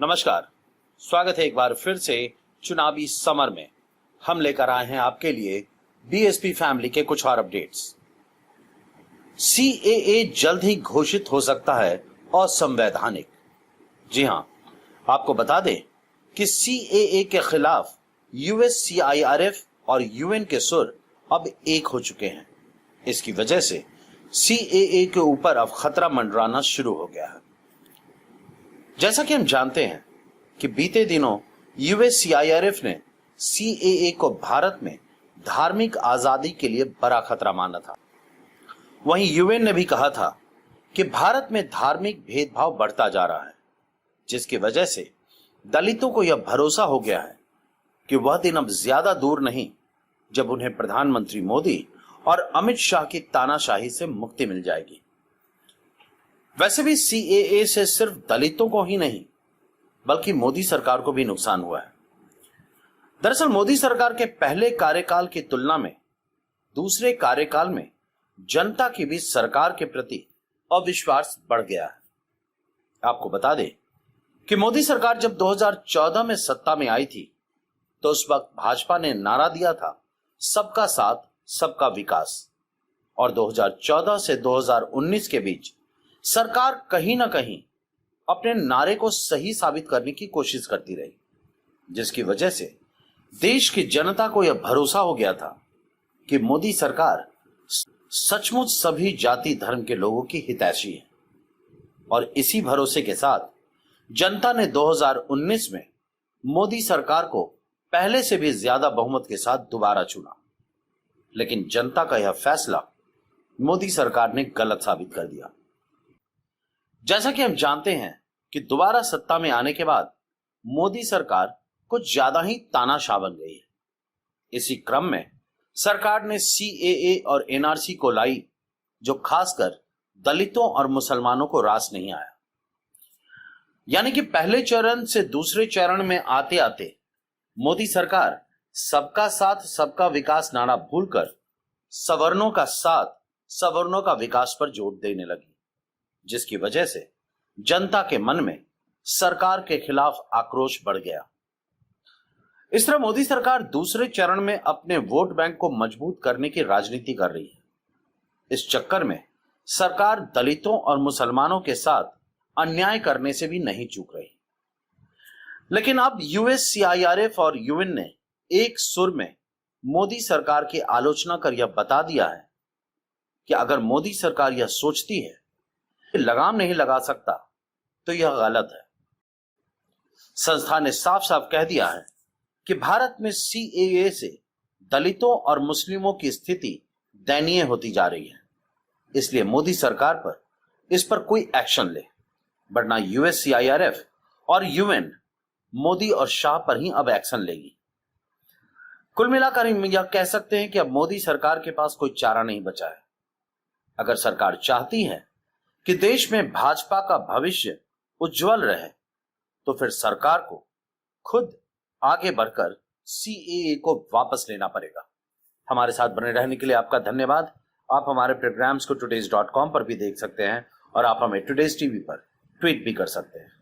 नमस्कार, स्वागत है एक बार फिर से चुनावी समर में। हम लेकर आए हैं आपके लिए बीएसपी फैमिली के कुछ और अपडेट्स। सीएए जल्द ही घोषित हो सकता है असंवैधानिक। जी हां, आपको बता दें कि सीएए के खिलाफ यूएस सीआईआरएफ और यूएन के सुर अब एक हो चुके हैं। इसकी वजह से सीएए के ऊपर अब खतरा मंडराना शुरू हो गया है। जैसा कि हम जानते हैं कि बीते दिनों यूएस सीआईआरएफ ने सीएए को भारत में धार्मिक आजादी के लिए बड़ा खतरा माना था। वहीं यूएन ने भी कहा था कि भारत में धार्मिक भेदभाव बढ़ता जा रहा है, जिसकी वजह से दलितों को यह भरोसा हो गया है कि वह दिन अब ज्यादा दूर नहीं जब उन्हें प्रधानमंत्री मोदी और अमित शाह की तानाशाही से मुक्ति मिल जाएगी। वैसे भी सीएए से सिर्फ दलितों को ही नहीं बल्कि मोदी सरकार को भी नुकसान हुआ है। दरअसल मोदी सरकार के पहले कार्यकाल की तुलना में दूसरे कार्यकाल में जनता की भी सरकार के प्रति अविश्वास बढ़ गया है। आपको बता दें कि मोदी सरकार जब 2014 में सत्ता में आई थी तो उस वक्त भाजपा ने नारा दिया था सबका साथ सबका विकास, और 2014 से 2019 के बीच सरकार कहीं ना कहीं अपने नारे को सही साबित करने की कोशिश करती रही, जिसकी वजह से देश की जनता को यह भरोसा हो गया था कि मोदी सरकार सचमुच सभी जाति धर्म के लोगों की हितैषी है। और इसी भरोसे के साथ जनता ने 2019 में मोदी सरकार को पहले से भी ज्यादा बहुमत के साथ दोबारा चुना। लेकिन जनता का यह फैसला मोदी सरकार ने गलत साबित कर दिया। जैसा कि हम जानते हैं कि दोबारा सत्ता में आने के बाद मोदी सरकार कुछ ज्यादा ही तानाशाह बन गई है। इसी क्रम में सरकार ने सीएए और एनआरसी को लाई, जो खासकर दलितों और मुसलमानों को रास नहीं आया। यानी कि पहले चरण से दूसरे चरण में आते आते मोदी सरकार सबका साथ सबका विकास नारा भूलकर सवर्णों का साथ सवर्णों का विकास पर जोर देने लगी, जिसकी वजह से जनता के मन में सरकार के खिलाफ आक्रोश बढ़ गया। इस तरह मोदी सरकार दूसरे चरण में अपने वोट बैंक को मजबूत करने की राजनीति कर रही है। इस चक्कर में सरकार दलितों और मुसलमानों के साथ अन्याय करने से भी नहीं चूक रही। लेकिन अब यूएस सीआईआरएफ और यूएन ने एक सुर में मोदी सरकार की आलोचना कर यह बता दिया है कि अगर मोदी सरकार यह सोचती है कि लगाम नहीं लगा सकता तो यह गलत है। संस्था ने साफ साफ कह दिया है कि भारत में सीएए से दलितों और मुस्लिमों की स्थिति दयनीय होती जा रही है। इसलिए मोदी सरकार पर इस पर कोई एक्शन ले, वरना यूएस सीआईआरएफ और यूएन मोदी और शाह पर ही अब एक्शन लेगी। कुल मिलाकर यह कह सकते हैं कि अब मोदी सरकार के पास कोई चारा नहीं बचा है। अगर सरकार चाहती है कि देश में भाजपा का भविष्य उज्जवल रहे तो फिर सरकार को खुद आगे बढ़कर सीएए को वापस लेना पड़ेगा। हमारे साथ बने रहने के लिए आपका धन्यवाद। आप हमारे प्रोग्राम्स को today's.com पर भी देख सकते हैं और आप हमें टुडेज टीवी पर ट्वीट भी कर सकते हैं।